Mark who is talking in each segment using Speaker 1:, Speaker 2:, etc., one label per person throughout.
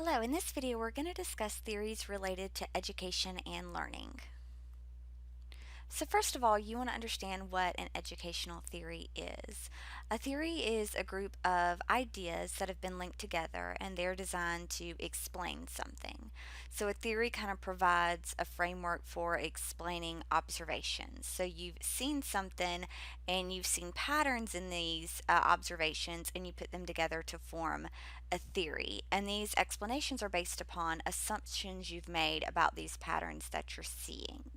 Speaker 1: Hello, in this video we're going to discuss theories related to education and learning. So first of all, you want to understand what an educational theory is. A theory is a group of ideas that have been linked together and they're designed to explain something. So a theory kind of provides a framework for explaining observations. So you've seen something and you've seen patterns in these observations and you put them together to form a theory. And these explanations are based upon assumptions you've made about these patterns that you're seeing.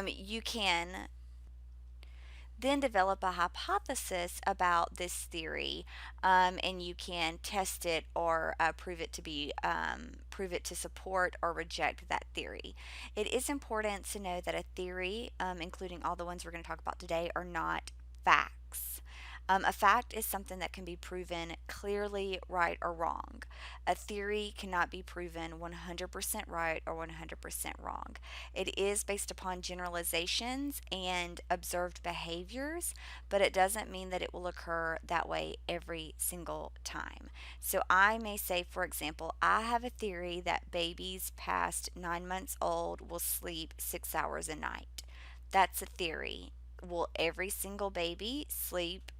Speaker 1: You can then develop a hypothesis about this theory, and you can test it or prove it to support or reject that theory. It is important to know that a theory, including all the ones we're going to talk about today, are not facts. A fact is something that can be proven clearly right or wrong. A theory cannot be proven 100% right or 100% wrong. It is based upon generalizations and observed behaviors, but it doesn't mean that it will occur that way every single time. So I may say, for example, I have a theory that babies past 9 months old will sleep 6 hours a night. That's a theory. Will every single baby sleep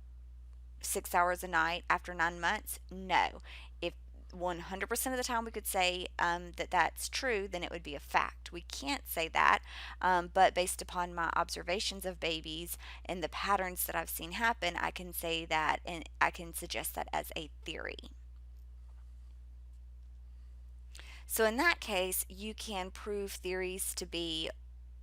Speaker 1: 6 hours a night after 9 months? No. If 100% of the time we could say that that's true, then it would be a fact. We can't say that, but based upon my observations of babies and the patterns that I've seen happen, I can say that and I can suggest that as a theory. So in that case, you can prove theories to be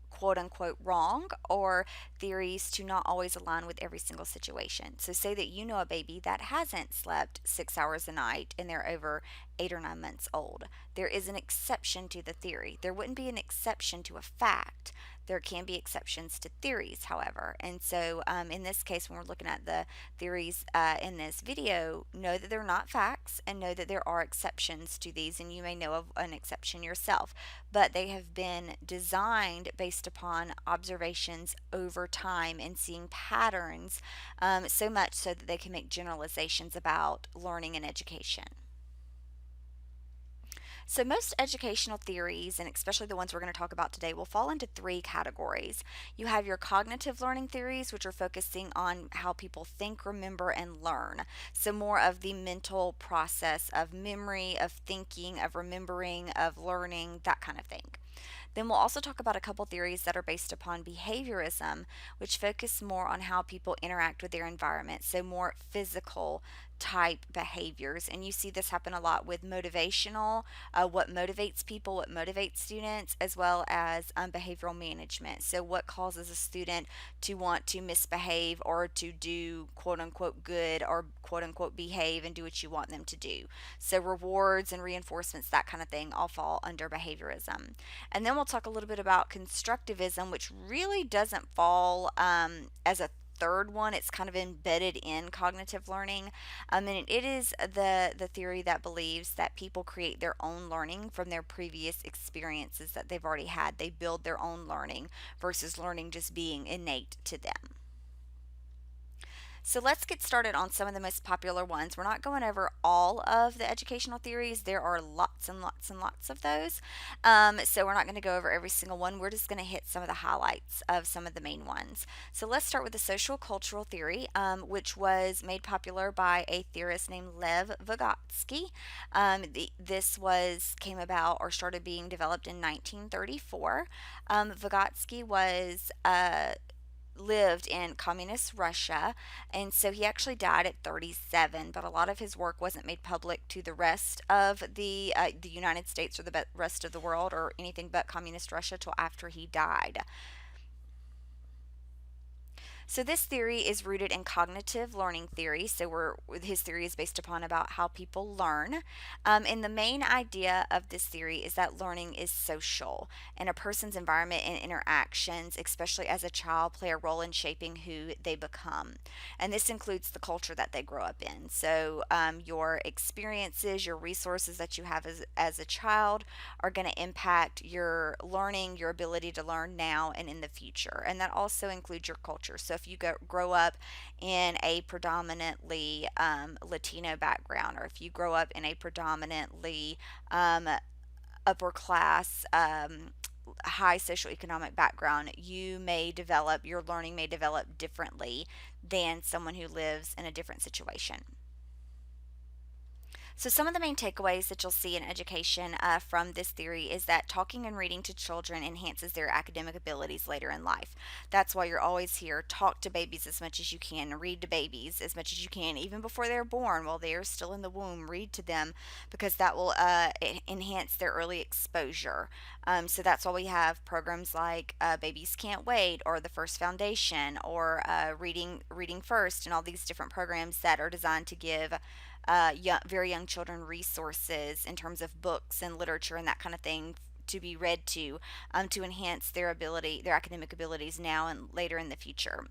Speaker 1: quote unquote wrong or theories to not always align with every single situation. So, say that you know a baby that hasn't slept 6 hours a night and they're over 8 or 9 months old. There is an exception to the theory. There wouldn't be an exception to a fact. There can be exceptions to theories, however. And so, in this case, when we're looking at the theories in this video, know that they're not facts and know that there are exceptions to these, and you may know of an exception yourself. But they have been designed based upon observations over time and seeing patterns, so much so that they can make generalizations about learning and education. So, most educational theories, and especially the ones we're going to talk about today, will fall into three categories. You have your cognitive learning theories, which are focusing on how people think, remember, and learn. So, more of the mental process of memory, of thinking, of remembering, of learning, that kind of thing. Then we'll also talk about a couple theories that are based upon behaviorism, which focus more on how people interact with their environment, so more physical type behaviors. And you see this happen a lot with motivational, what motivates people, what motivates students, as well as behavioral management. So, what causes a student to want to misbehave or to do quote unquote good or quote unquote behave and do what you want them to do. So, rewards and reinforcements, that kind of thing, all fall under behaviorism. And then we'll talk a little bit about constructivism, which really doesn't fall as a third one. It's kind of embedded in cognitive learning, and it is the theory that believes that people create their own learning from their previous experiences that they've already had. They build their own learning versus learning just being innate to them. So let's get started on some of the most popular ones. We're not going over all of the educational theories. There are lots and lots and lots of those. So we're not going to go over every single one. We're just going to hit some of the highlights of some of the main ones. So let's start with the social cultural theory, which was made popular by a theorist named Lev Vygotsky. This came about or started being developed in 1934. Vygotsky was lived in communist Russia, and so he actually died at 37. But a lot of his work wasn't made public to the rest of the United States or the rest of the world or anything but communist Russia till after he died. So this theory is rooted in cognitive learning theory. So his theory is based upon about how people learn. And the main idea of this theory is that learning is social, and a person's environment and interactions, especially as a child, play a role in shaping who they become. And this includes the culture that they grow up in. So your experiences, your resources that you have as a child are going to impact your learning, your ability to learn now and in the future. And that also includes your culture. So So if you grow up in a predominantly Latino background, or if you grow up in a predominantly um, upper class, high socioeconomic background, your learning may develop differently than someone who lives in a different situation. So, some of the main takeaways that you'll see in education from this theory is that talking and reading to children enhances their academic abilities later in life. That's why you're always here. Talk to babies as much as you can, read to babies as much as you can, even before they're born, while they are still in the womb. Read to them because that will enhance their early exposure. So, that's why we have programs like Babies Can't Wait, or The First Foundation, or Reading First, and all these different programs that are designed to give very young children resources in terms of books and literature and that kind of thing to be read to enhance their academic abilities now and later in the future.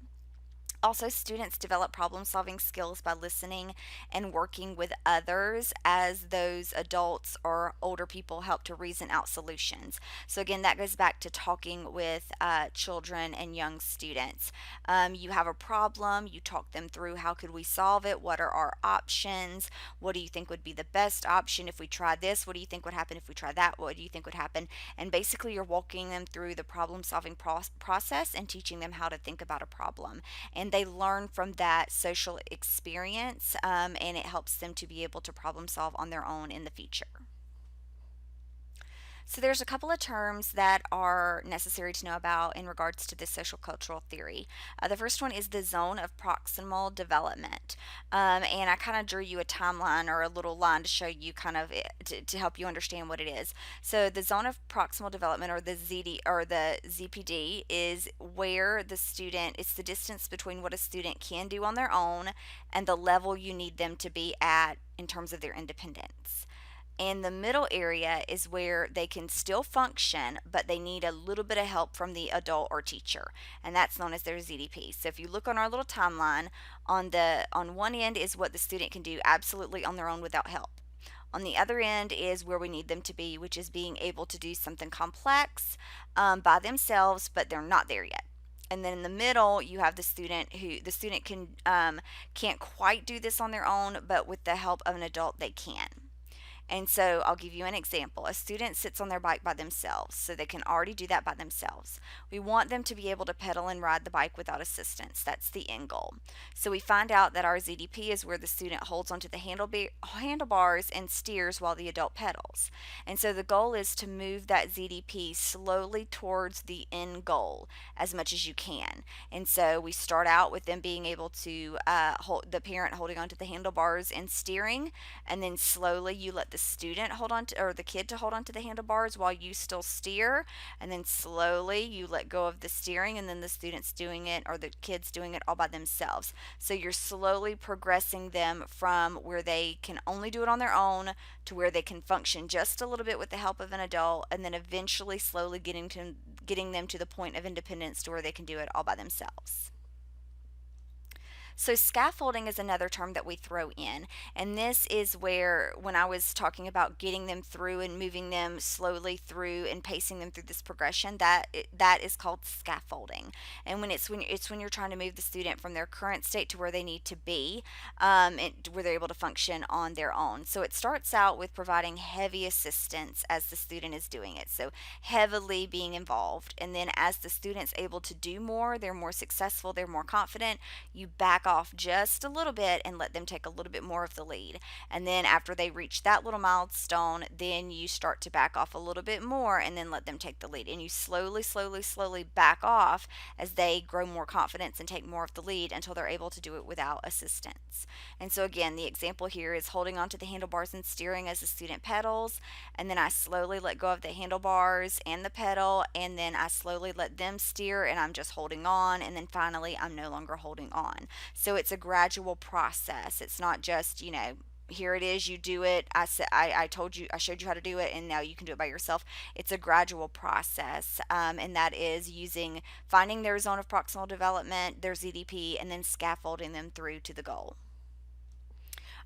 Speaker 1: Also, students develop problem solving skills by listening and working with others as those adults or older people help to reason out solutions. So, again, that goes back to talking with children and young students. You have a problem, you talk them through how could we solve it, what are our options, what do you think would be the best option if we try this, what do you think would happen if we try that, what do you think would happen? And basically, you're walking them through the problem solving process and teaching them how to think about a problem, and they learn from that social experience, and it helps them to be able to problem solve on their own in the future. So there's a couple of terms that are necessary to know about in regards to this social cultural theory. The first one is the zone of proximal development. And I kind of drew you a timeline or a little line to show you kind of to help you understand what it is. So the zone of proximal development, or the ZPD, is where it's the distance between what a student can do on their own and the level you need them to be at in terms of their independence. And the middle area is where they can still function, but they need a little bit of help from the adult or teacher, and that's known as their ZDP. So if you look on our little timeline, on one end is what the student can do absolutely on their own without help. On the other end is where we need them to be, which is being able to do something complex by themselves, but they're not there yet. And then in the middle, you have the student can't quite do this on their own, but with the help of an adult, they can. And so I'll give you an example. A student sits on their bike by themselves, so they can already do that by themselves. We want them to be able to pedal and ride the bike without assistance. That's the end goal. So we find out that our ZDP is where the student holds onto the handlebars and steers while the adult pedals. And so the goal is to move that ZDP slowly towards the end goal as much as you can. And so we start out with them being able to hold the parent holding onto the handlebars and steering, and then slowly you let the student hold on to, or the kid to hold on to the handlebars while you still steer, and then slowly you let go of the steering, and then the student's doing it, or the kid's doing it all by themselves. So you're slowly progressing them from where they can only do it on their own to where they can function just a little bit with the help of an adult, and then eventually slowly getting them to the point of independence to where they can do it all by themselves. So, scaffolding is another term that we throw in, and this is where, when I was talking about getting them through and moving them slowly through and pacing them through this progression, that is called scaffolding. And when you're trying to move the student from their current state to where they need to be, where they're able to function on their own. So it starts out with providing heavy assistance as the student is doing it. So heavily being involved, and then as the student's able to do more, they're more successful, they're more confident. You back off just a little bit and let them take a little bit more of the lead. And then after they reach that little milestone, then you start to back off a little bit more and then let them take the lead. And you slowly, slowly, slowly back off as they grow more confidence and take more of the lead until they're able to do it without assistance. And so again, the example here is holding onto the handlebars and steering as the student pedals, and then I slowly let go of the handlebars and the pedal, and then I slowly let them steer and I'm just holding on, and then finally I'm no longer holding on. So it's a gradual process. It's not just, here it is, you do it. I told you, I showed you how to do it, and now you can do it by yourself. It's a gradual process, and that is finding their zone of proximal development, their ZDP, and then scaffolding them through to the goal.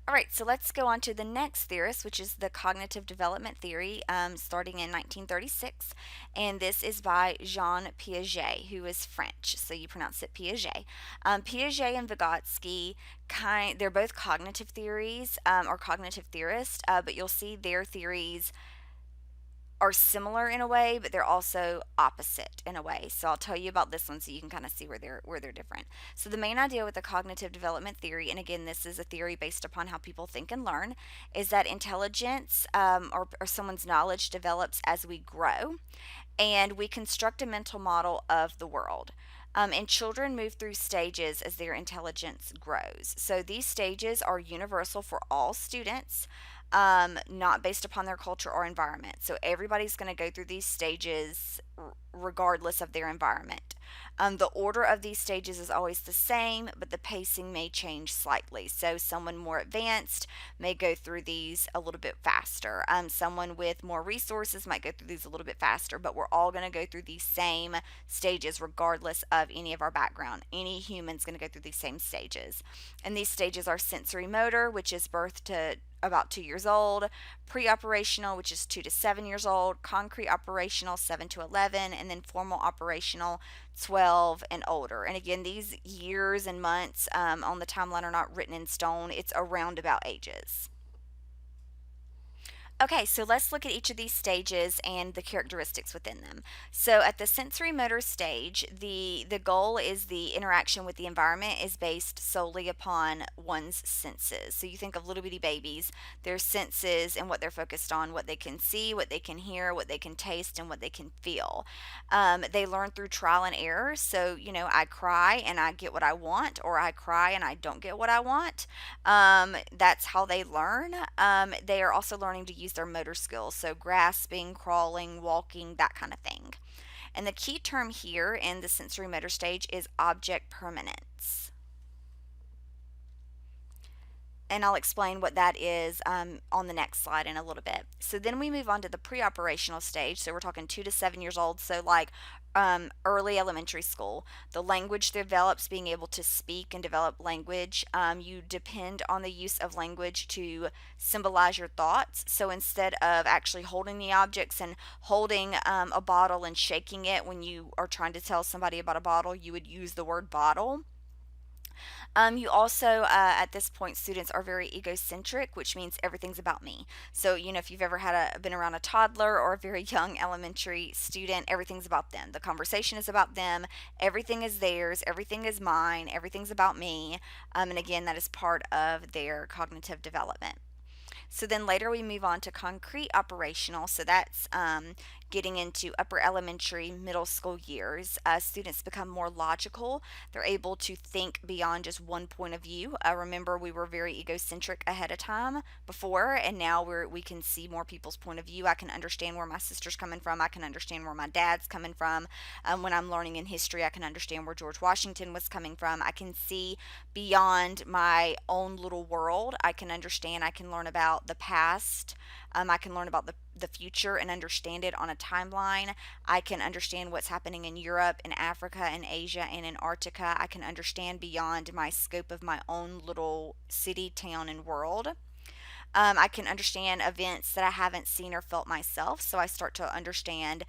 Speaker 1: All right, so let's go on to the next theorist, which is the cognitive development theory, starting in 1936. And this is by Jean Piaget, who is French. So you pronounce it Piaget. Piaget and Vygotsky, they're both cognitive theories or cognitive theorists, but you'll see their theories are similar in a way, but they're also opposite in a way. So I'll tell you about this one so you can kind of see where they're different. So the main idea with the cognitive development theory, and again, this is a theory based upon how people think and learn, is that intelligence or someone's knowledge develops as we grow, and we construct a mental model of the world. And children move through stages as their intelligence grows. So these stages are universal for all students, not based upon their culture or environment. So everybody's going to go through these stages regardless of their environment. The order of these stages is always the same, but the pacing may change slightly. So someone more advanced may go through these a little bit faster. Someone with more resources might go through these a little bit faster, but we're all going to go through these same stages regardless of any of our background. Any human's going to go through these same stages. And these stages are sensory motor, which is birth to about 2 years old, pre-operational, which is 2 to 7 years old, concrete operational, 7 to 11, and then formal operational, 12 and older. And again, these years and months on the timeline are not written in stone. It's around about ages. Okay, so let's look at each of these stages and the characteristics within them. So at the sensory motor stage, the goal is the interaction with the environment is based solely upon one's senses. So you think of little bitty babies, their senses and what they're focused on, what they can see, what they can hear, what they can taste, and what they can feel. They learn through trial and error. So, I cry and I get what I want, or I cry and I don't get what I want. That's how they learn. They are also learning to use their motor skills, so grasping, crawling, walking, that kind of thing. And the key term here in the sensory motor stage is object permanence. And I'll explain what that is on the next slide in a little bit. So then we move on to the pre-operational stage. So we're talking 2 to 7 years old. So like early elementary school. The language develops, being able to speak and develop language. You depend on the use of language to symbolize your thoughts. So instead of actually holding the objects and holding a bottle and shaking it when you are trying to tell somebody about a bottle, you would use the word bottle. You also, at this point, students are very egocentric, which means everything's about me. So, if you've ever been around a toddler or a very young elementary student, everything's about them. The conversation is about them. Everything is theirs. Everything is mine. Everything's about me. And again, that is part of their cognitive development. So then later we move on to concrete operational. So that's getting into upper elementary, middle school years. Students become more logical. They're able to think beyond just one point of view. Remember, we were very egocentric ahead of time before, and now we can see more people's point of view. I can understand where my sister's coming from. I can understand where my dad's coming from. When I'm learning in history, I can understand where George Washington was coming from. I can see beyond my own little world. I can understand. I can learn about the past. I can learn about the future and understand it on a timeline. I can understand what's happening in Europe, in Africa, in Asia, and in Antarctica. I can understand beyond my scope of my own little city, town, and world. I can understand events that I haven't seen or felt myself. So I start to understand,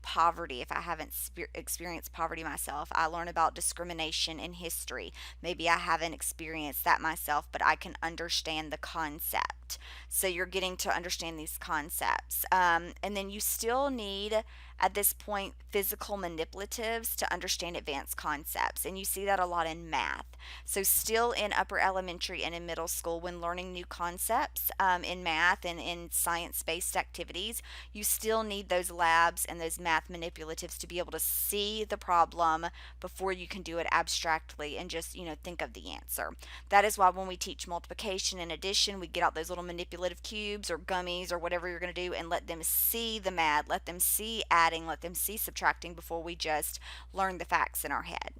Speaker 1: poverty if I haven't experienced poverty myself. I learn about discrimination in history. Maybe I haven't experienced that myself, but I can understand the concept. So you're getting to understand these concepts. And then you still need, at this point, physical manipulatives to understand advanced concepts. And you see that a lot in math. So still in upper elementary and in middle school, when learning new concepts in math and in science-based activities, you still need those labs and those math manipulatives to be able to see the problem before you can do it abstractly and just, think of the answer. That is why when we teach multiplication and addition, we get out those little manipulative cubes or gummies or whatever you're going to do and let them see the math, let them see adding, let them see subtracting before we just learn the facts in our head.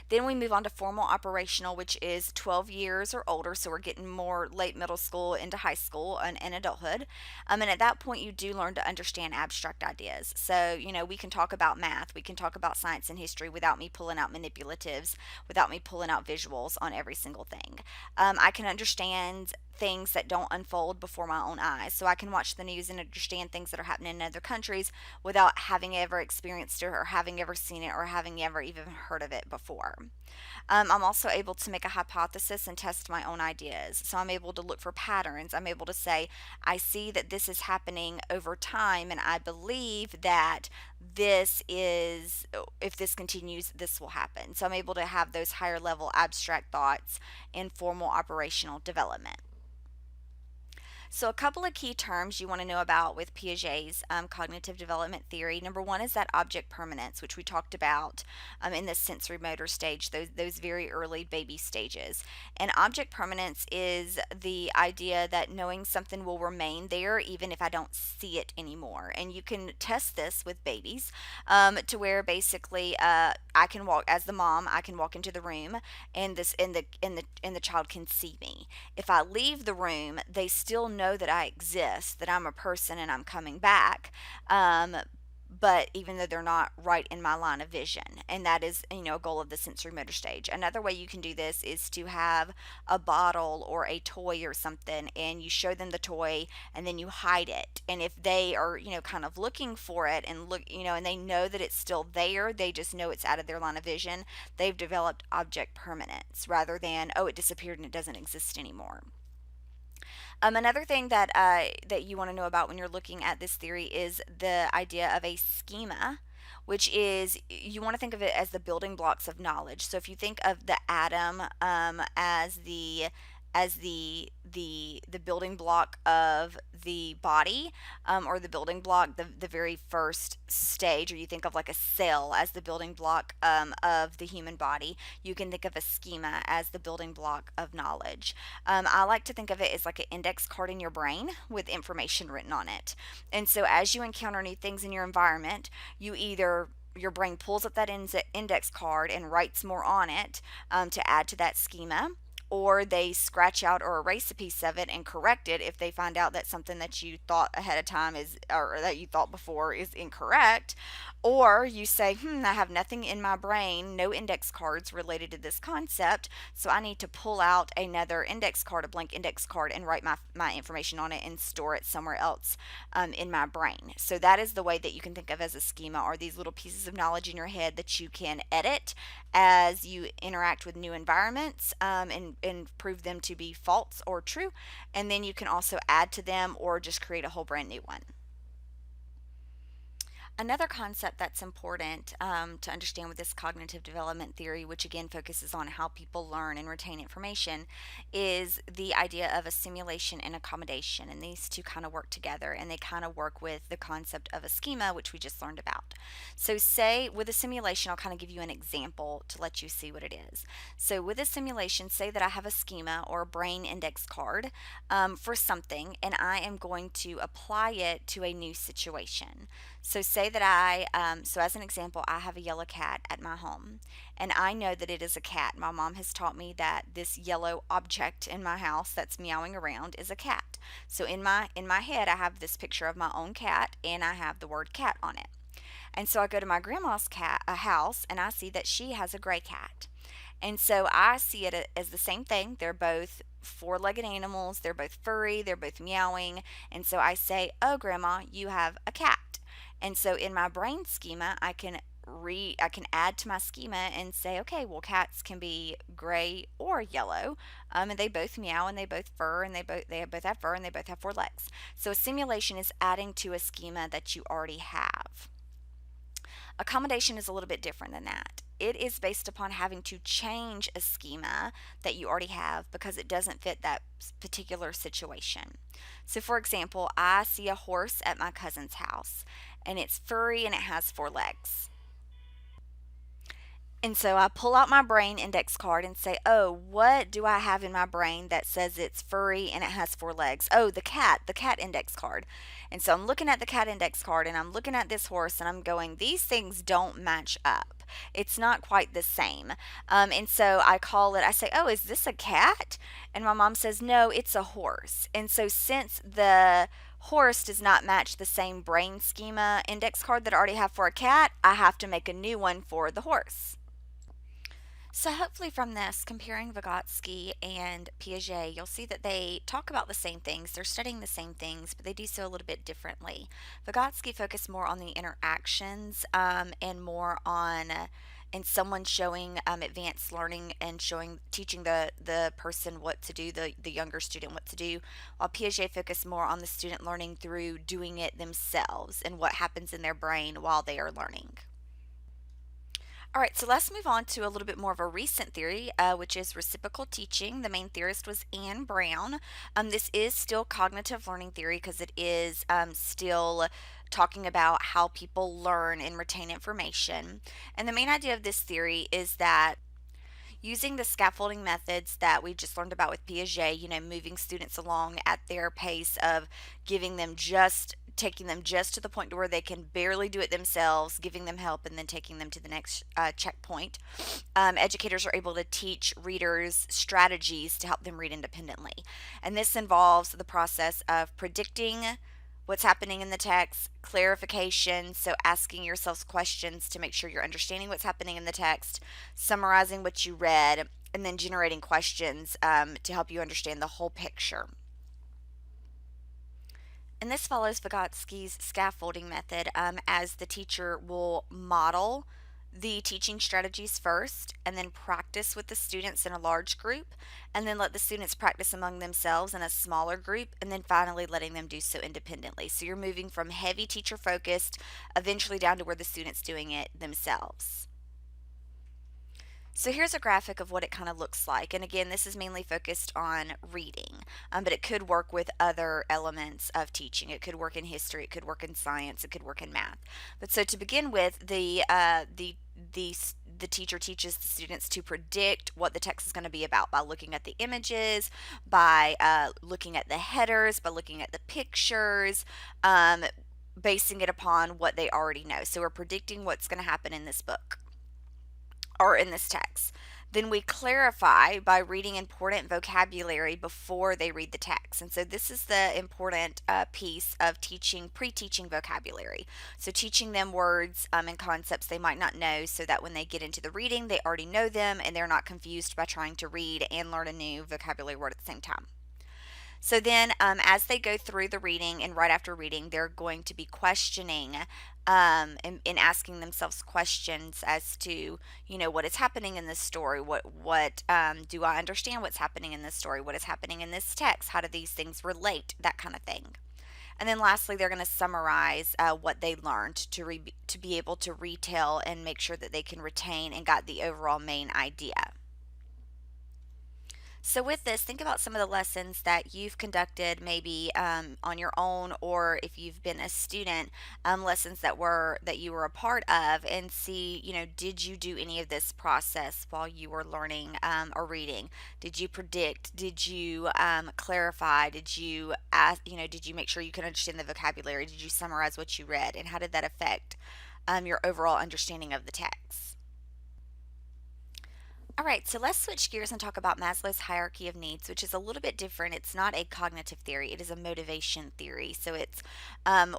Speaker 1: Then we move on to formal operational, which is 12 years or older. So we're getting more late middle school into high school and adulthood. And at that point, you do learn to understand abstract ideas. So, we can talk about math, we can talk about science and history without me pulling out manipulatives, without me pulling out visuals on every single thing. I can understand things that don't unfold before my own eyes. So I can watch the news and understand things that are happening in other countries without having ever experienced it or having ever seen it or having ever even heard of it before. I'm also able to make a hypothesis and test my own ideas. So I'm able to look for patterns. I'm able to say, I see that this is happening over time, and I believe that if this continues, this will happen. So I'm able to have those higher level abstract thoughts in formal operational development. So, a couple of key terms you want to know about with Piaget's cognitive development theory. Number one is that object permanence, which we talked about in the sensory motor stage, those very early baby stages. And object permanence is the idea that knowing something will remain there even if I don't see it anymore. And you can test this with babies to where basically I can walk as the mom, I can walk into the room, and the child can see me. If I leave the room, they still know that I exist, that I'm a person and I'm coming back. But even though they're not right in my line of vision, and that is, a goal of the sensory motor stage. Another way you can do this is to have a bottle or a toy or something, and you show them the toy, and then you hide it. And if they are, kind of looking for it and and they know that it's still there, they just know it's out of their line of vision. They've developed object permanence rather than, oh, it disappeared and it doesn't exist anymore. Another thing that you want to know about when you're looking at this theory is the idea of a schema, which is you want to think of it as the building blocks of knowledge. So if you think of the atom as the building block of the body, or the building block, the very first stage, or you think of like a cell as the building block of the human body, you can think of a schema as the building block of knowledge. I like to think of it as like an index card in your brain with information written on it. And so as you encounter new things in your environment, your brain pulls up that index card and writes more on it to add to that schema, or they scratch out or erase a piece of it and correct it if they find out that something that you thought ahead of time is, or that you thought before, is incorrect. Or you say, I have nothing in my brain, no index cards related to this concept, so I need to pull out another index card, a blank index card, and write my information on it and store it somewhere else in my brain. So that is the way that you can think of as a schema, are these little pieces of knowledge in your head that you can edit as you interact with new environments, and prove them to be false or true. And then you can also add to them or just create a whole brand new one. Another concept that's important to understand with this cognitive development theory, which again focuses on how people learn and retain information, is the idea of assimilation and accommodation. And these two kind of work together, and they kind of work with the concept of a schema, which we just learned about. So, say with a simulation, I'll kind of give you an example to let you see what it is. So, with a simulation, say that I have a schema or a brain index card for something, and I am going to apply it to a new situation. So say that so as an example, I have a yellow cat at my home, and I know that it is a cat. My mom has taught me that this yellow object in my house that's meowing around is a cat. So in my head, I have this picture of my own cat, and I have the word cat on it. And so I go to my grandma's house, and I see that she has a gray cat. And so I see it as the same thing. They're both four-legged animals. They're both furry. They're both meowing. And so I say, "Oh, Grandma, you have a cat." And so in my brain schema, I can add to my schema and say, okay, well, cats can be gray or yellow, and they both meow and they both fur and they both have fur and they both have four legs. So a simulation is adding to a schema that you already have. Accommodation is a little bit different than that. It is based upon having to change a schema that you already have because it doesn't fit that particular situation. So, for example, I see a horse at my cousin's house, and it's furry and it has four legs. And so I pull out my brain index card and say, oh, what do I have in my brain that says it's furry and it has four legs? Oh, the cat index card. And so I'm looking at the cat index card and I'm looking at this horse and I'm going, these things don't match up. It's not quite the same. And so I call it, I say, oh, is this a cat? And my mom says, no, it's a horse. And so since the horse does not match the same brain schema index card that I already have for a cat, I have to make a new one for the horse. So, hopefully, from this, comparing Vygotsky and Piaget, you'll see that they talk about the same things. They're studying the same things, but they do so a little bit differently. Vygotsky focused more on the interactions and more on. And someone showing advanced learning and teaching the person what to do, the younger student what to do, while Piaget focused more on the student learning through doing it themselves and what happens in their brain while they are learning. All right, so let's move on to a little bit more of a recent theory, which is reciprocal teaching. The main theorist was Anne Brown. This is still cognitive learning theory because it is still talking about how people learn and retain information. And the main idea of this theory is that using the scaffolding methods that we just learned about with Piaget, moving students along at their pace of giving them just taking them just to the point to where they can barely do it themselves, giving them help, and then taking them to the next checkpoint. Educators are able to teach readers strategies to help them read independently. And this involves the process of predicting what's happening in the text, clarification, so asking yourselves questions to make sure you're understanding what's happening in the text, summarizing what you read, and then generating questions to help you understand the whole picture. And this follows Vygotsky's scaffolding method, as the teacher will model the teaching strategies first and then practice with the students in a large group, and then let the students practice among themselves in a smaller group, and then finally letting them do so independently. So you're moving from heavy teacher focused eventually down to where the students doing it themselves. So here's a graphic of what it kind of looks like. And again, this is mainly focused on reading, but it could work with other elements of teaching. It could work in history, it could work in science, it could work in math. But so to begin with, the teacher teaches the students to predict what the text is going to be about by looking at the images, by looking at the headers, by looking at the pictures, basing it upon what they already know. So we're predicting what's going to happen in this book or in this text. Then we clarify by reading important vocabulary before they read the text. And so this is the important piece of teaching, pre-teaching vocabulary. So teaching them words and concepts they might not know so that when they get into the reading, they already know them and they're not confused by trying to read and learn a new vocabulary word at the same time. So then, as they go through the reading and right after reading, they're going to be questioning and asking themselves questions as to, what is happening in this story. What do I understand? What's happening in this story? What is happening in this text? How do these things relate? That kind of thing. And then lastly, they're going to summarize what they learned to be able to retell and make sure that they can retain and got the overall main idea. So, with this, think about some of the lessons that you've conducted, maybe on your own, or if you've been a student, lessons that you were a part of, and see, did you do any of this process while you were learning or reading? Did you predict? Did you clarify? Did you ask? Did you make sure you could understand the vocabulary? Did you summarize what you read, and how did that affect your overall understanding of the text? All right, so let's switch gears and talk about Maslow's hierarchy of needs, which is a little bit different. It's not a cognitive theory, it is a motivation theory. So it's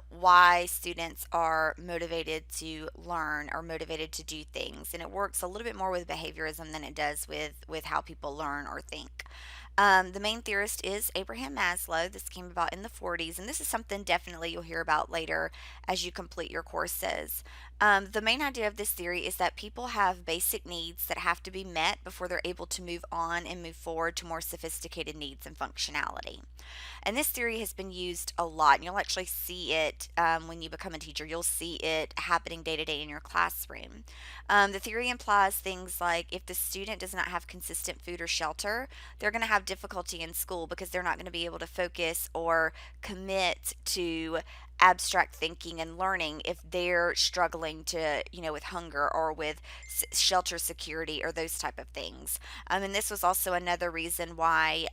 Speaker 1: why students are motivated to learn or motivated to do things. And it works a little bit more with behaviorism than it does with how people learn or think. The main theorist is Abraham Maslow. This came about in the 40s, and this is something definitely you'll hear about later as you complete your courses. The main idea of this theory is that people have basic needs that have to be met before they're able to move on and move forward to more sophisticated needs and functionality. And this theory has been used a lot, and you'll actually see it when you become a teacher. You'll see it happening day to day in your classroom. The theory implies things like if the student does not have consistent food or shelter, they're going to have difficulty in school because they're not going to be able to focus or commit to abstract thinking and learning if they're struggling to, with hunger or with shelter security or those type of things. And this was also another reason why.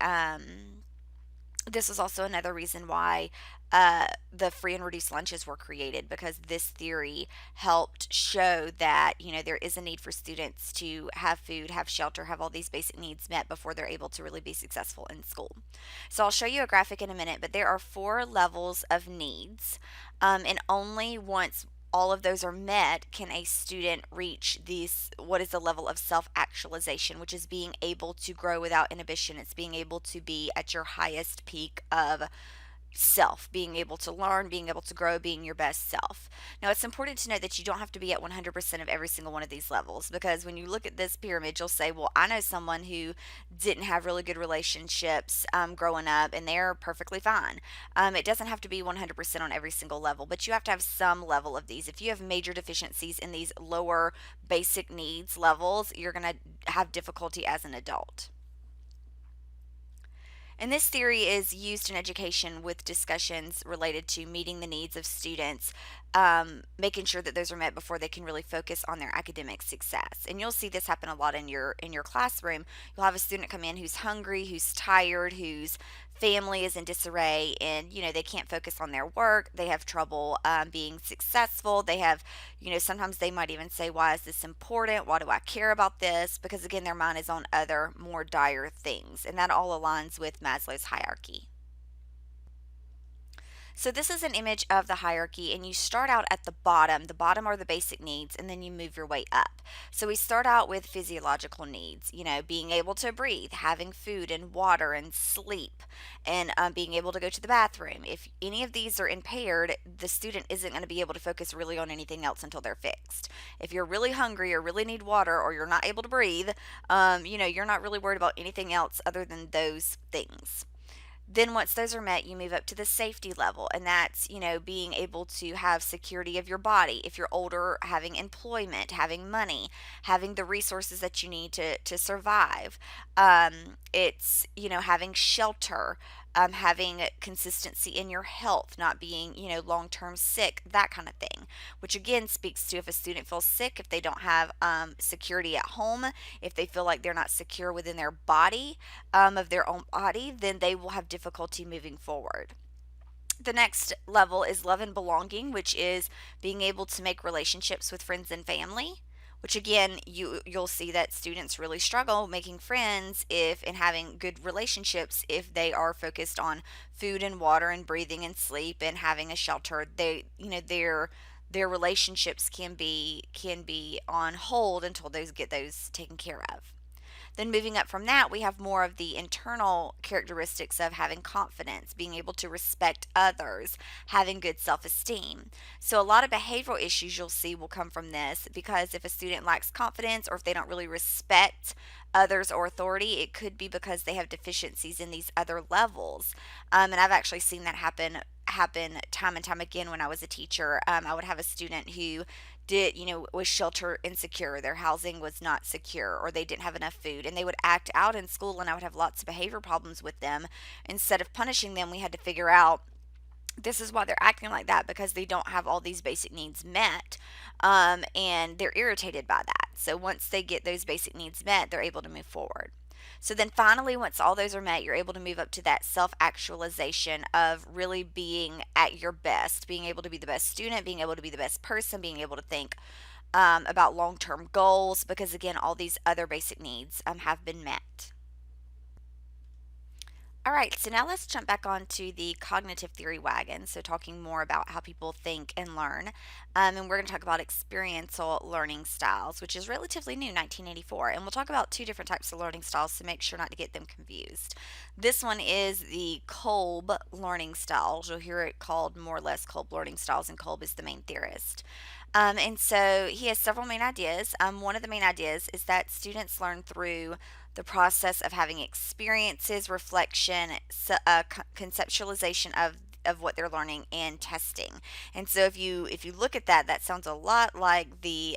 Speaker 1: This was also another reason why the free and reduced lunches were created, because this theory helped show that there is a need for students to have food, have shelter, have all these basic needs met before they're able to really be successful in school. So I'll show you a graphic in a minute, but there are 4 levels of needs, and only once all of those are met can a student reach these what is the level of self-actualization, which is being able to grow without inhibition. It's being able to be at your highest peak of self, being able to learn, being able to grow, being your best self. Now, it's important to know that you don't have to be at 100% of every single one of these levels, because when you look at this pyramid, you'll say, well, I know someone who didn't have really good relationships growing up, and they're perfectly fine. It doesn't have to be 100% on every single level, but you have to have some level of these. If you have major deficiencies in these lower basic needs levels, you're going to have difficulty as an adult. And this theory is used in education with discussions related to meeting the needs of students, making sure that those are met before they can really focus on their academic success. And you'll see this happen a lot in your classroom. You'll have a student come in who's hungry, who's tired, whose family is in disarray, and they can't focus on their work. They have trouble being successful. They have, sometimes they might even say, why is this important? Why do I care about this? Because again, their mind is on other more dire things, and that all aligns with Maslow's hierarchy. So this is an image of the hierarchy, and you start out at the bottom. The bottom are the basic needs, and then you move your way up. So we start out with physiological needs, being able to breathe, having food and water and sleep, and being able to go to the bathroom. If any of these are impaired, the student isn't going to be able to focus really on anything else until they're fixed. If you're really hungry or really need water or you're not able to breathe, you're not really worried about anything else other than those things. Then once those are met, you move up to the safety level, and that's, being able to have security of your body. If you're older, having employment, having money, having the resources that you need to survive. It's, having shelter, having consistency in your health, not being, long-term sick, that kind of thing, which again speaks to if a student feels sick, if they don't have security at home, if they feel like they're not secure within their body, of their own body, then they will have difficulty moving forward. The next level is love and belonging, which is being able to make relationships with friends and family, which again you'll see that students really struggle making friends if and having good relationships if they are focused on food and water and breathing and sleep and having a shelter. Their relationships can be on hold until those get those taken care of. Then moving up from that, we have more of the internal characteristics of having confidence, being able to respect others, having good self-esteem. So a lot of behavioral issues you'll see will come from this, because if a student lacks confidence or if they don't really respect others or authority, it could be because they have deficiencies in these other levels. And I've actually seen that happen time and time again when I was a teacher. I would have a student who was shelter insecure. Their housing was not secure, or they didn't have enough food, and they would act out in school, and I would have lots of behavior problems with them. Instead of punishing them, we had to figure out this is why they're acting like that, because they don't have all these basic needs met, and they're irritated by that. So once they get those basic needs met, they're able to move forward. So then finally, once all those are met, you're able to move up to that self actualization of really being at your best, being able to be the best student, being able to be the best person, being able to think about long term goals, because again, all these other basic needs have been met. All right, so now let's jump back onto the cognitive theory wagon. So, talking more about how people think and learn. And we're going to talk about experiential learning styles, which is relatively new, 1984. And we'll talk about 2 different types of learning styles to make sure not to get them confused. This one is the Kolb learning styles. You'll hear it called more or less Kolb learning styles, and Kolb is the main theorist. And so he has several main ideas. One of the main ideas is that students learn through the process of having experiences, reflection, conceptualization of what they're learning and testing. And so if you look at that, that sounds a lot like the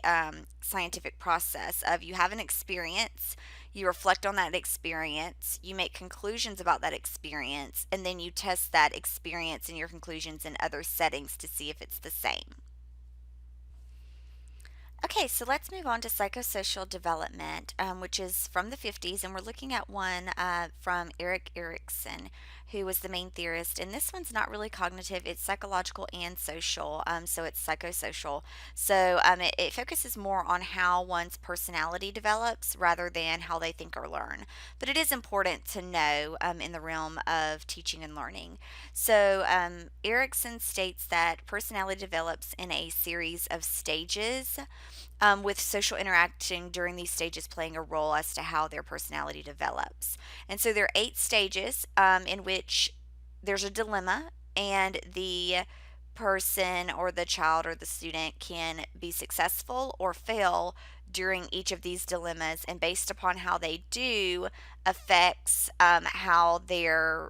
Speaker 1: scientific process of you have an experience, you reflect on that experience, you make conclusions about that experience, and then you test that experience and your conclusions in other settings to see if it's the same. Okay, so let's move on to psychosocial development, which is from the 50s, and we're looking at one from Erik Erikson, who was the main theorist. And this one's not really cognitive, it's psychological and social, so it's psychosocial. So it focuses more on how one's personality develops rather than how they think or learn. But it is important to know in the realm of teaching and learning. So Erikson states that personality develops in a series of stages, with social interaction during these stages playing a role as to how their personality develops. And so there are 8 stages in which there's a dilemma, and the person or the child or the student can be successful or fail during each of these dilemmas, and based upon how they do affects how their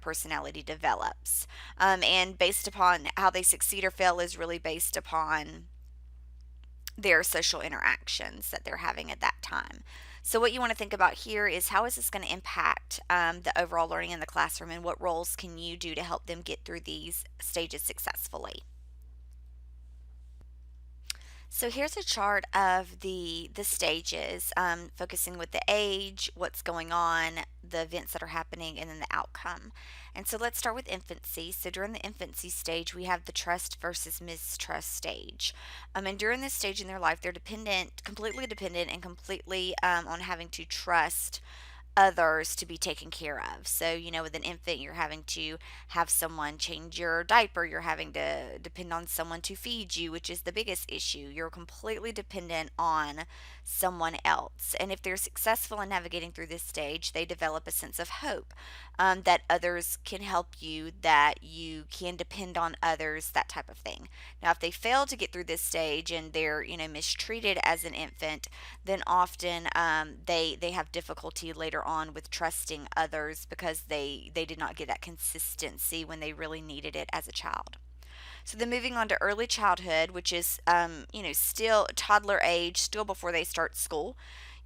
Speaker 1: personality develops, and based upon how they succeed or fail is really based upon their social interactions that they're having at that time. So, what you want to think about here is how is this going to impact the overall learning in the classroom, and what roles can you do to help them get through these stages successfully? So here's a chart of the stages, focusing with the age, what's going on, the events that are happening, and then the outcome. And so let's start with infancy. So during the infancy stage, we have the trust versus mistrust stage. And during this stage in their life, they're completely dependent, and completely on having to trust others to be taken care of. So, with an infant, you're having to have someone change your diaper, you're having to depend on someone to feed you, which is the biggest issue. You're completely dependent on someone else. And if they're successful in navigating through this stage, they develop a sense of hope, that others can help you, that you can depend on others, that type of thing. Now, if they fail to get through this stage and they're, mistreated as an infant, then often they have difficulty later on with trusting others because they did not get that consistency when they really needed it as a child. So then moving on to early childhood, which is still toddler age, still before they start school.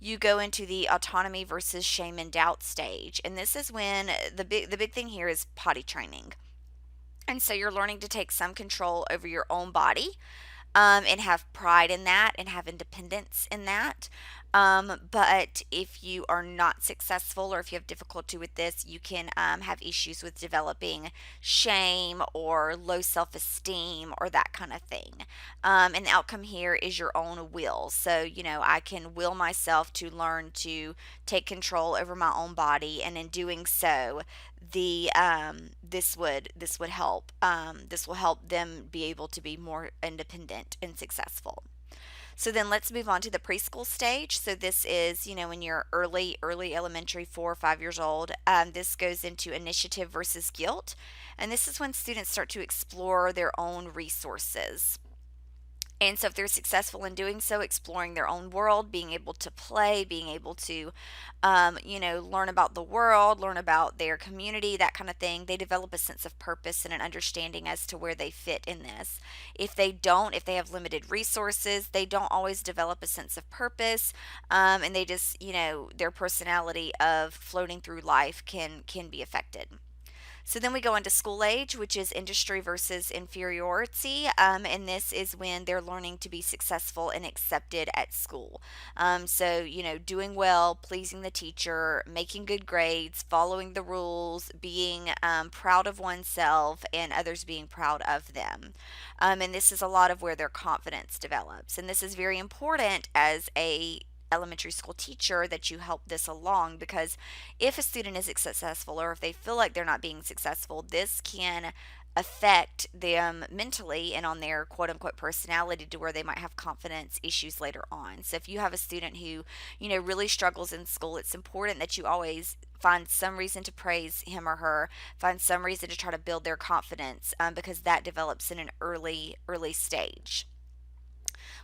Speaker 1: You go into the autonomy versus shame and doubt stage, and this is when the big thing here is potty training. And so you're learning to take some control over your own body, and have pride in that and have independence in that. But if you are not successful, or if you have difficulty with this, you can have issues with developing shame or low self esteem or that kind of thing. And the outcome here is your own will. So, I can will myself to learn to take control over my own body, and in doing so, this would help. This will help them be able to be more independent and successful. So then let's move on to the preschool stage. So this is, when you're early elementary, 4 or 5 years old. This goes into initiative versus guilt, and this is when students start to explore their own resources. And so, if they're successful in doing so, exploring their own world, being able to play, being able to, learn about the world, learn about their community, that kind of thing, they develop a sense of purpose and an understanding as to where they fit in this. If they don't, if they have limited resources, they don't always develop a sense of purpose, and they just, their personality of floating through life can be affected. So then we go into school age, which is industry versus inferiority. And this is when they're learning to be successful and accepted at school. So, doing well, pleasing the teacher, making good grades, following the rules, being proud of oneself, and others being proud of them. And this is a lot of where their confidence develops. And this is very important as a elementary school teacher, that you help this along, because if a student isn't successful, or if they feel like they're not being successful, this can affect them mentally and on their quote unquote personality, to where they might have confidence issues later on. So if you have a student who, really struggles in school, it's important that you always find some reason to praise him or her, find some reason to try to build their confidence, because that develops in an early stage.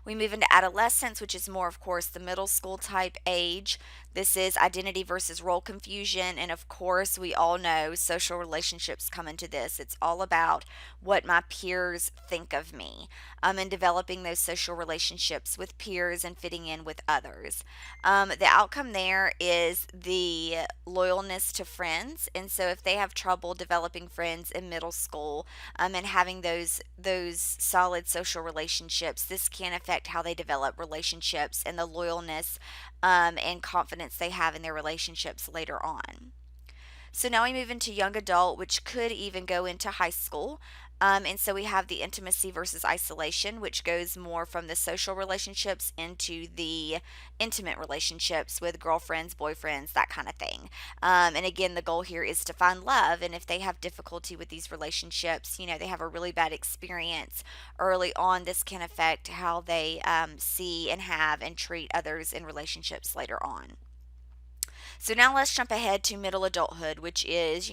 Speaker 1: We move into adolescence, which is more, of course, the middle school type age. This is identity versus role confusion. And of course, we all know social relationships come into this. It's all about what my peers think of me, and developing those social relationships with peers and fitting in with others. The outcome there is the loyalness to friends. And so, if they have trouble developing friends in middle school, and having those solid social relationships, this can affect how they develop relationships and the loyalness and confidence they have in their relationships later on. So now we move into young adult, which could even go into high school. And so we have the intimacy versus isolation, which goes more from the social relationships into the intimate relationships with girlfriends, boyfriends, that kind of thing. And again, the goal here is to find love. And if they have difficulty with these relationships, they have a really bad experience early on, this can affect how they see and have and treat others in relationships later on. So now let's jump ahead to middle adulthood, which is,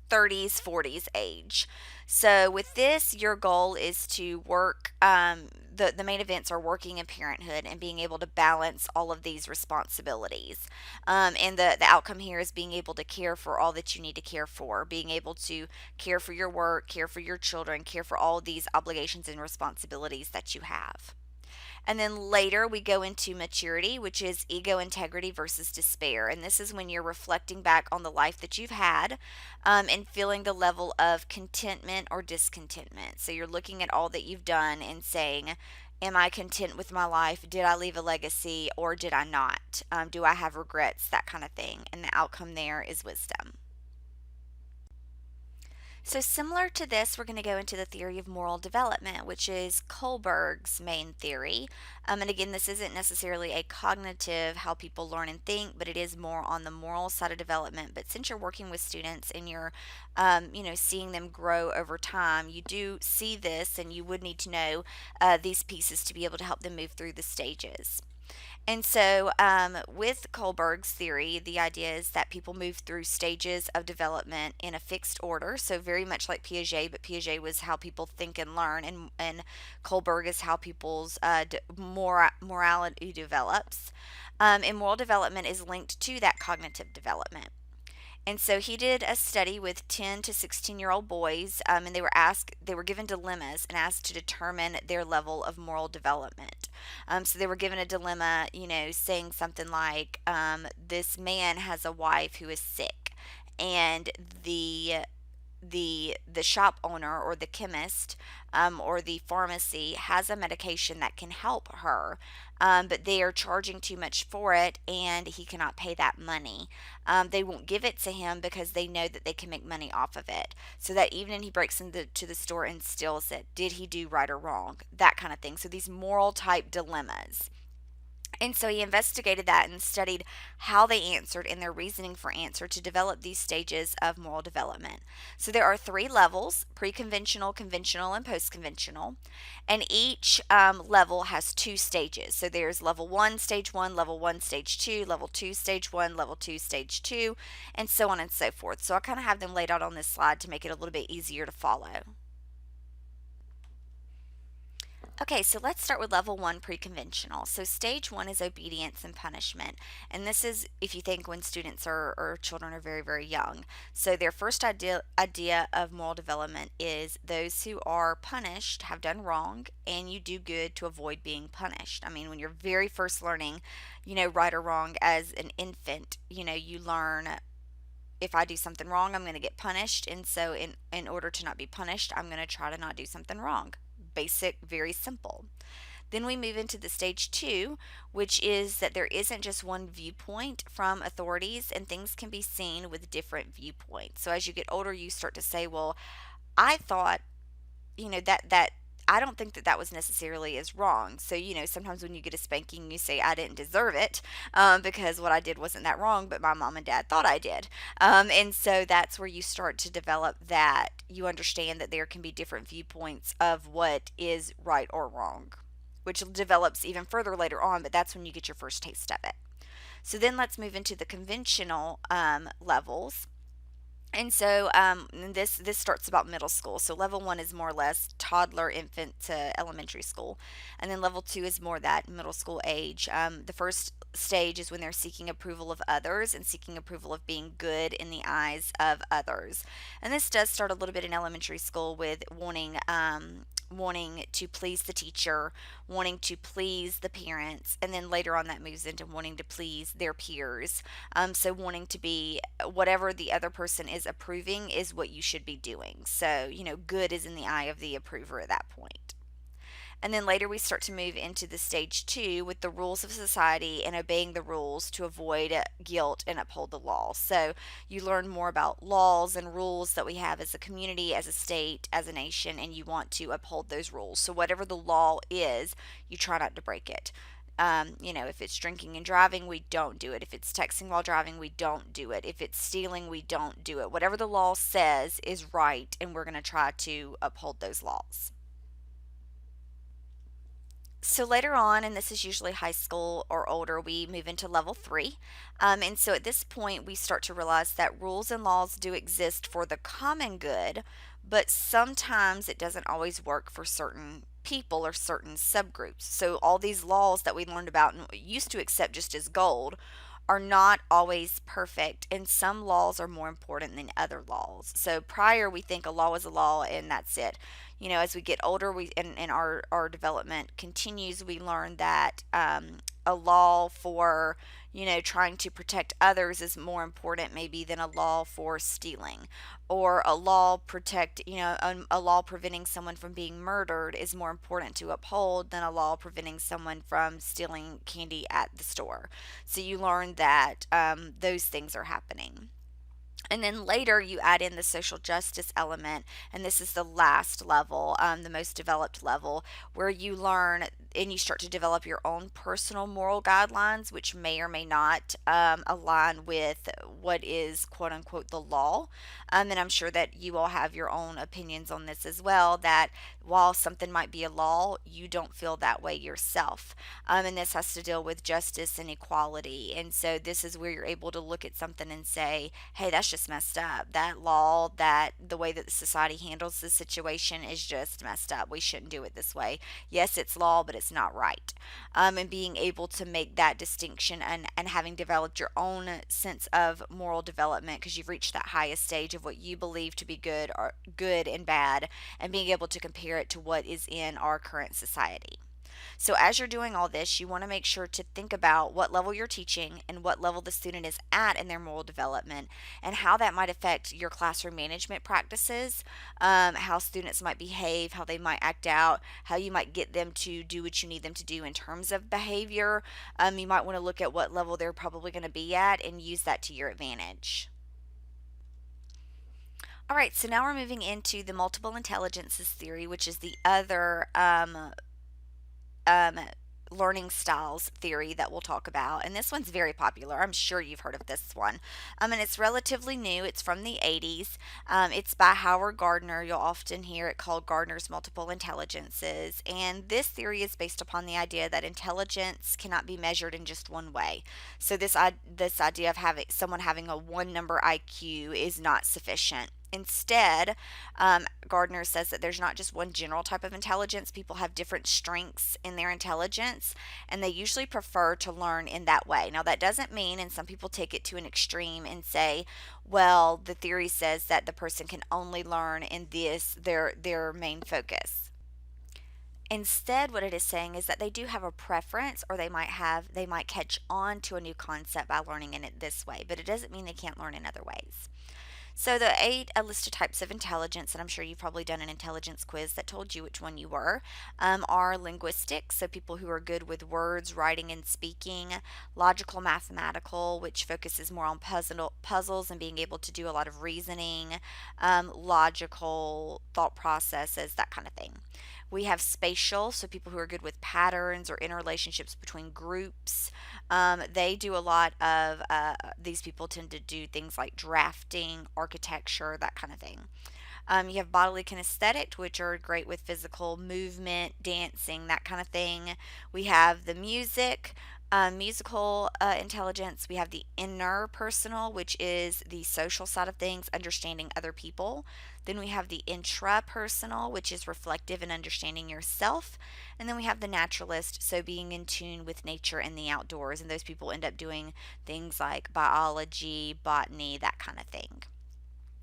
Speaker 1: 30s, 40s age. So with this, your goal is to work, the main events are working in parenthood and being able to balance all of these responsibilities. And the outcome here is being able to care for all that you need to care for, being able to care for your work, care for your children, care for all of these obligations and responsibilities that you have. And then later we go into maturity, which is ego integrity versus despair. And this is when you're reflecting back on the life that you've had, and feeling the level of contentment or discontentment. So you're looking at all that you've done and saying, am I content with my life? Did I leave a legacy or did I not? Do I have regrets? That kind of thing. And the outcome there is wisdom. So, similar to this, we're going to go into the theory of moral development, which is Kohlberg's main theory. And again, this isn't necessarily a cognitive, how people learn and think, but it is more on the moral side of development. But since you're working with students and you're, seeing them grow over time, you do see this and you would need to know these pieces to be able to help them move through the stages. And so, with Kohlberg's theory, the idea is that people move through stages of development in a fixed order. So, very much like Piaget, but Piaget was how people think and learn, and Kohlberg is how people's morality develops. And moral development is linked to that cognitive development. And so he did a study with 10 to 16-year-old boys, and they were given dilemmas and asked to determine their level of moral development. So they were given a dilemma, saying something like, this man has a wife who is sick, and the shop owner or the chemist, or the pharmacy has a medication that can help her, but they are charging too much for it and he cannot pay that money. They won't give it to him because they know that they can make money off of it. So that evening he breaks into the store and steals it. Did he do right or wrong? That kind of thing. So these moral type dilemmas. And so he investigated that and studied how they answered and their reasoning for answer to develop these stages of moral development. So there are three levels: pre conventional, conventional, and post conventional. And each level has two stages. So there's level one, stage one, level one, stage two, level two, stage one, level two, stage two, and so on and so forth. So I kind of have them laid out on this slide to make it a little bit easier to follow. Okay, so let's start with level one, pre-conventional. So stage one is obedience and punishment. And this is, if you think, when students or children are very, very young. So their first idea of moral development is those who are punished have done wrong, and you do good to avoid being punished. I mean, when you're very first learning, right or wrong as an infant, you learn, if I do something wrong, I'm going to get punished. And so in order to not be punished, I'm going to try to not do something wrong. Basic, very simple. Then we move into the stage two, which is that there isn't just one viewpoint from authorities, and things can be seen with different viewpoints. So as you get older, you start to say, well, I thought, that I don't think that was necessarily as wrong. So, sometimes when you get a spanking, you say, I didn't deserve it, because what I did wasn't that wrong, but my mom and dad thought I did. And so that's where you start to develop that you understand that there can be different viewpoints of what is right or wrong, which develops even further later on, but that's when you get your first taste of it. So then let's move into the conventional levels. And so this starts about middle school. So level one is more or less toddler, infant to elementary school, and then level two is more that middle school age. The first stage is when they're seeking approval of others and seeking approval of being good in the eyes of others. And this does start a little bit in elementary school with wanting to please the teacher, wanting to please the parents, and then later on that moves into wanting to please their peers. So wanting to be whatever the other person is approving is what you should be doing. So, good is in the eye of the approver at that point. And then later we start to move into the stage two with the rules of society and obeying the rules to avoid guilt and uphold the law. So you learn more about laws and rules that we have as a community, as a state, as a nation, and you want to uphold those rules. So whatever the law is, you try not to break it. If it's drinking and driving, we don't do it. If it's texting while driving, we don't do it. If it's stealing, we don't do it. Whatever the law says is right, and we're going to try to uphold those laws. So later on, and this is usually high school or older, we move into level three. And so at this point, we start to realize that rules and laws do exist for the common good, but sometimes it doesn't always work for certain people or certain subgroups. So all these laws that we learned about and used to accept just as gold are not always perfect, and some laws are more important than other laws. So prior, we think a law is a law and that's it. As we get older, and our development continues, we learn that a law for trying to protect others is more important maybe than a law for stealing, or a law preventing someone from being murdered is more important to uphold than a law preventing someone from stealing candy at the store. So you learn that those things are happening. And then later you add in the social justice element, and this is the last level, the most developed level, where you learn and you start to develop your own personal moral guidelines, which may or may not align with what is quote unquote the law. And I'm sure that you all have your own opinions on this as well, that while something might be a law, you don't feel that way yourself. And this has to deal with justice and equality. And so this is where you're able to look at something and say, hey, that's just messed up. That law, that the way that the society handles this situation is just messed up. We shouldn't do it this way. Yes, it's law, but it's not right. And being able to make that distinction, and having developed your own sense of moral development because you've reached that highest stage of what you believe to be good or good and bad, and being able to compare it to what is in our current society. So, as you're doing all this, you want to make sure to think about what level you're teaching and what level the student is at in their moral development, and how that might affect your classroom management practices, how students might behave, how they might act out, how you might get them to do what you need them to do in terms of behavior. You might want to look at what level they're probably going to be at and use that to your advantage. All right, so now we're moving into the multiple intelligences theory, which is the other um, learning styles theory that we'll talk about. And this one's very popular. I'm sure you've heard of this one. And it's relatively new. It's from the 80s. It's by Howard Gardner. You'll often hear it called Gardner's Multiple Intelligences. And this theory is based upon the idea that intelligence cannot be measured in just one way. So this idea of having someone having a one number IQ is not sufficient. Instead, Gardner says that there's not just one general type of intelligence. People have different strengths in their intelligence, and they usually prefer to learn in that way. Now, that doesn't mean, and some people take it to an extreme and say, well, the theory says that the person can only learn in their main focus. Instead, what it is saying is that they do have a preference, or they might catch on to a new concept by learning in it this way, but it doesn't mean they can't learn in other ways. So the eight listed types of intelligence, and I'm sure you've probably done an intelligence quiz that told you which one you were, are linguistic, so people who are good with words, writing, and speaking; logical, mathematical, which focuses more on puzzles and being able to do a lot of reasoning; logical thought processes, that kind of thing. We have spatial, so people who are good with patterns or interrelationships between groups. They do a lot of, these people tend to do things like drafting, architecture, that kind of thing. You have bodily kinesthetic, which are great with physical movement, dancing, that kind of thing. We have the music, Musical intelligence, we have the interpersonal, which is the social side of things, understanding other people. Then we have the intrapersonal, which is reflective and understanding yourself. And then we have the naturalist, so being in tune with nature and the outdoors. And those people end up doing things like biology, botany, that kind of thing.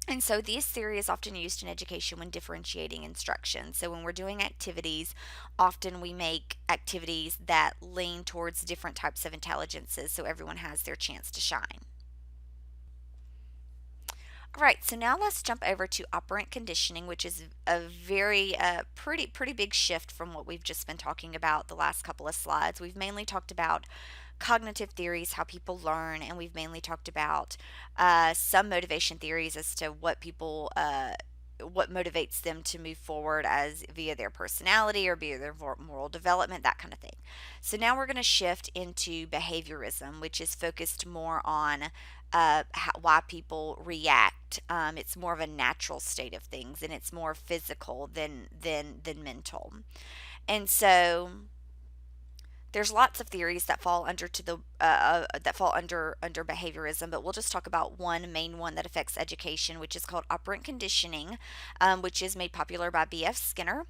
Speaker 1: And so this theory is often used in education when differentiating instruction. So when we're doing activities, often we make activities that lean towards different types of intelligences so everyone has their chance to shine. All right, so now let's jump over to operant conditioning, which is a very pretty big shift from what we've just been talking about the last couple of slides. We've mainly talked about cognitive theories, how people learn, and we've mainly talked about some motivation theories as to what motivates them to move forward as via their personality or via their moral development, that kind of thing. So now we're going to shift into behaviorism, which is focused more on why people react. It's more of a natural state of things, and it's more physical than mental. And so there's lots of theories that fall under to the that fall under behaviorism, but we'll just talk about one main one that affects education, which is called operant conditioning, which is made popular by B.F. Skinner.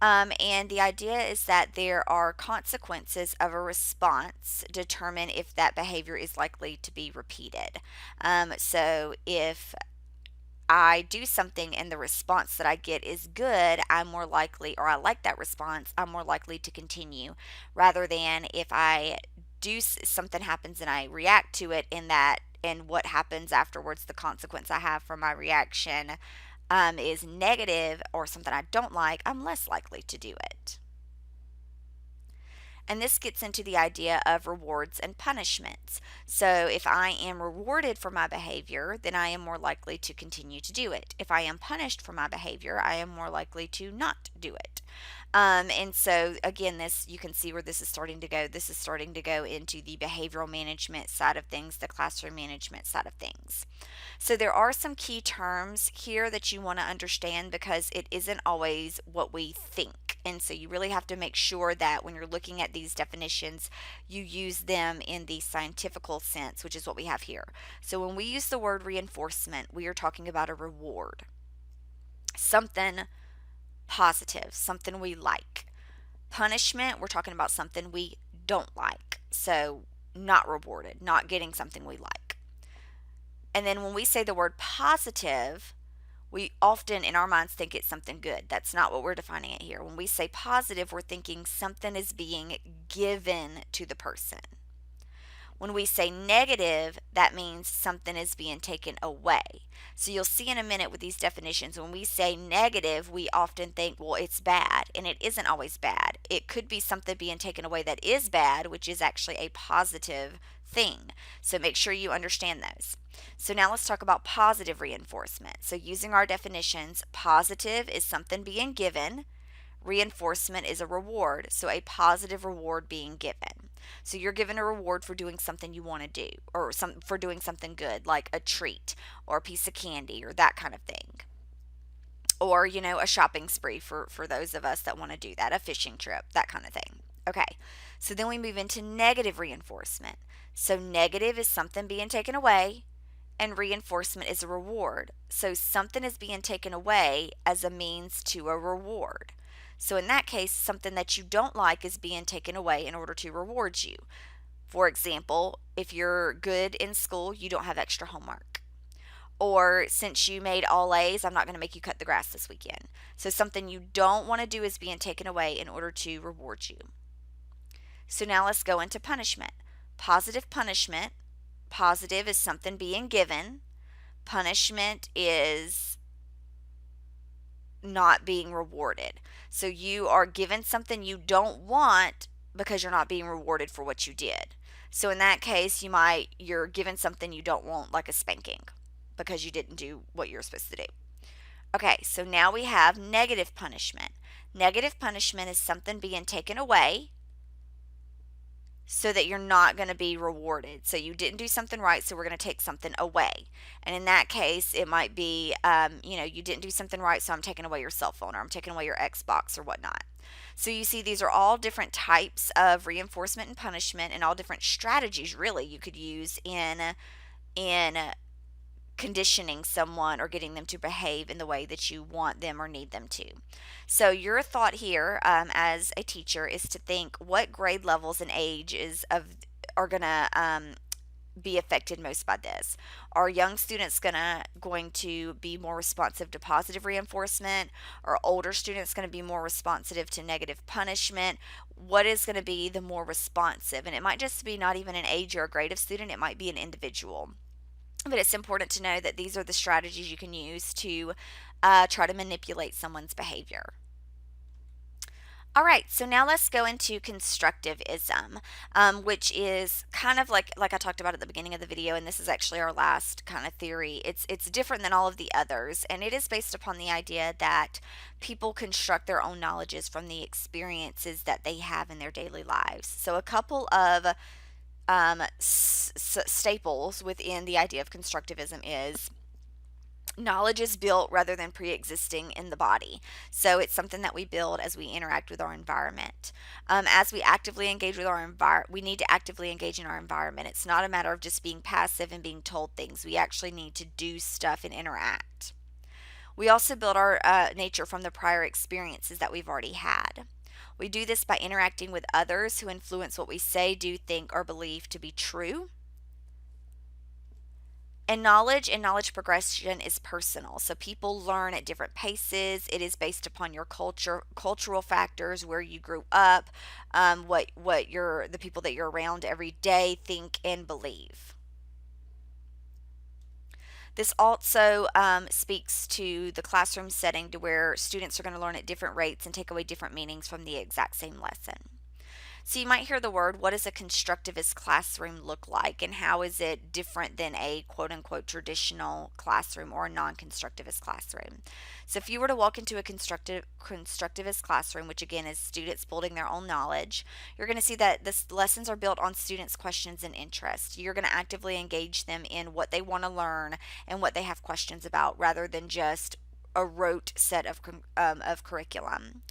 Speaker 1: And the idea is that there are consequences of a response determine if that behavior is likely to be repeated. So if I do something and the response that I get is good, I'm more likely, or I like that response, I'm more likely to continue, rather than if I something happens and I react to it in that, and what happens afterwards, the consequence I have for my reaction is negative or something I don't like, I'm less likely to do it. And this gets into the idea of rewards and punishments. So, if I am rewarded for my behavior, then I am more likely to continue to do it. If I am punished for my behavior, I am more likely to not do it. And so, again, this you can see where this is starting to go. This is starting to go into the behavioral management side of things, the classroom management side of things. So there are some key terms here that you want to understand because it isn't always what we think. And so you really have to make sure that when you're looking at these definitions, you use them in the scientifical sense, which is what we have here. So when we use the word reinforcement, we are talking about a reward, something positive, something we like. Punishment, we're talking about something we don't like. So not rewarded, not getting something we like. And then when we say the word positive, we often in our minds think it's something good. That's not what we're defining it here. When we say positive, we're thinking something is being given to the person. When we say negative, that means something is being taken away. So you'll see in a minute with these definitions, when we say negative, we often think, well, it's bad, and it isn't always bad. It could be something being taken away that is bad, which is actually a positive thing. So make sure you understand those. So now let's talk about positive reinforcement. So using our definitions, positive is something being given. Reinforcement is a reward, so a positive reward being given. So you're given a reward for doing something you want to do, or for doing something good, like a treat or a piece of candy or that kind of thing. Or, a shopping spree for those of us that want to do that, a fishing trip, that kind of thing. Okay, so then we move into negative reinforcement. So negative is something being taken away, and reinforcement is a reward. So something is being taken away as a means to a reward. So in that case, something that you don't like is being taken away in order to reward you. For example, if you're good in school, you don't have extra homework. Or since you made all A's, I'm not going to make you cut the grass this weekend. So something you don't want to do is being taken away in order to reward you. So now let's go into punishment. Positive punishment. Positive is something being given. Punishment is not being rewarded. So you are given something you don't want because you're not being rewarded for what you did. So in that case, you're given something you don't want, like a spanking, because you didn't do what you're supposed to do. Okay, so now we have negative punishment. Negative punishment is something being taken away, so that you're not going to be rewarded. So you didn't do something right, so we're going to take something away. And in that case, it might be, you didn't do something right, so I'm taking away your cell phone or I'm taking away your Xbox or whatnot. So you see, these are all different types of reinforcement and punishment, and all different strategies, really, you could use in conditioning someone or getting them to behave in the way that you want them or need them to. So your thought here, as a teacher, is to think what grade levels and ages of are gonna be affected most by this. Are young students going to be more responsive to positive reinforcement? Are older students going to be more responsive to negative punishment? What is going to be the more responsive? And it might just be not even an age or a grade of student, it might be an individual. But it's important to know that these are the strategies you can use to try to manipulate someone's behavior. All right, so now let's go into constructivism, which is kind of like I talked about at the beginning of the video, and this is actually our last kind of theory. It's different than all of the others, and it is based upon the idea that people construct their own knowledges from the experiences that they have in their daily lives. So a couple of staples within the idea of constructivism is knowledge is built rather than pre-existing in the body. So it's something that we build as we interact with our environment. As we actively engage with our environment, we need to actively engage in our environment. It's not a matter of just being passive and being told things. We actually need to do stuff and interact. We also build our nature from the prior experiences that we've already had. We do this by interacting with others who influence what we say, do, think, or believe to be true. And knowledge progression is personal. So people learn at different paces. It is based upon your cultural factors, where you grew up, what the people that you're around every day think and believe. This also speaks to the classroom setting, to where students are going to learn at different rates and take away different meanings from the exact same lesson. So you might hear the word, what does a constructivist classroom look like, and how is it different than a quote unquote traditional classroom or a non-constructivist classroom? So if you were to walk into a constructivist classroom, which again is students building their own knowledge, you're going to see that the lessons are built on students' questions and interests. You're going to actively engage them in what they want to learn and what they have questions about, rather than just a rote set of curriculum.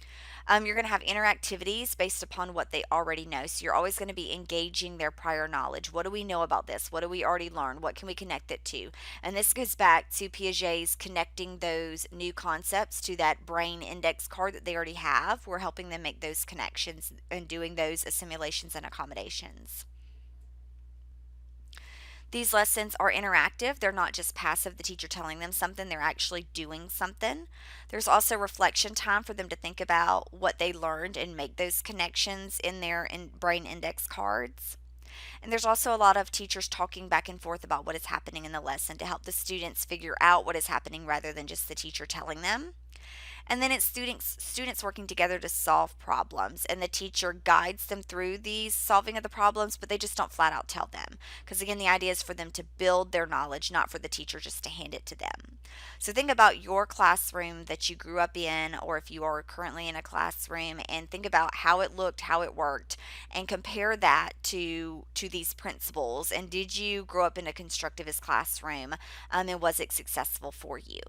Speaker 1: You're going to have interactivities based upon what they already know. So you're always going to be engaging their prior knowledge. What do we know about this? What do we already learn? What can we connect it to? And this goes back to Piaget's connecting those new concepts to that brain index card that they already have. We're helping them make those connections and doing those assimilations and accommodations. These lessons are interactive. They're not just passive, the teacher telling them something, they're actually doing something. There's also reflection time for them to think about what they learned and make those connections in their brain index cards. And there's also a lot of teachers talking back and forth about what is happening in the lesson to help the students figure out what is happening, rather than just the teacher telling them. And then it's students working together to solve problems, and the teacher guides them through the solving of the problems, but they just don't flat out tell them, because again, the idea is for them to build their knowledge, not for the teacher just to hand it to them. So think about your classroom that you grew up in, or if you are currently in a classroom, and think about how it looked, how it worked, and compare that to these principles. And did you grow up in a constructivist classroom, and was it successful for you?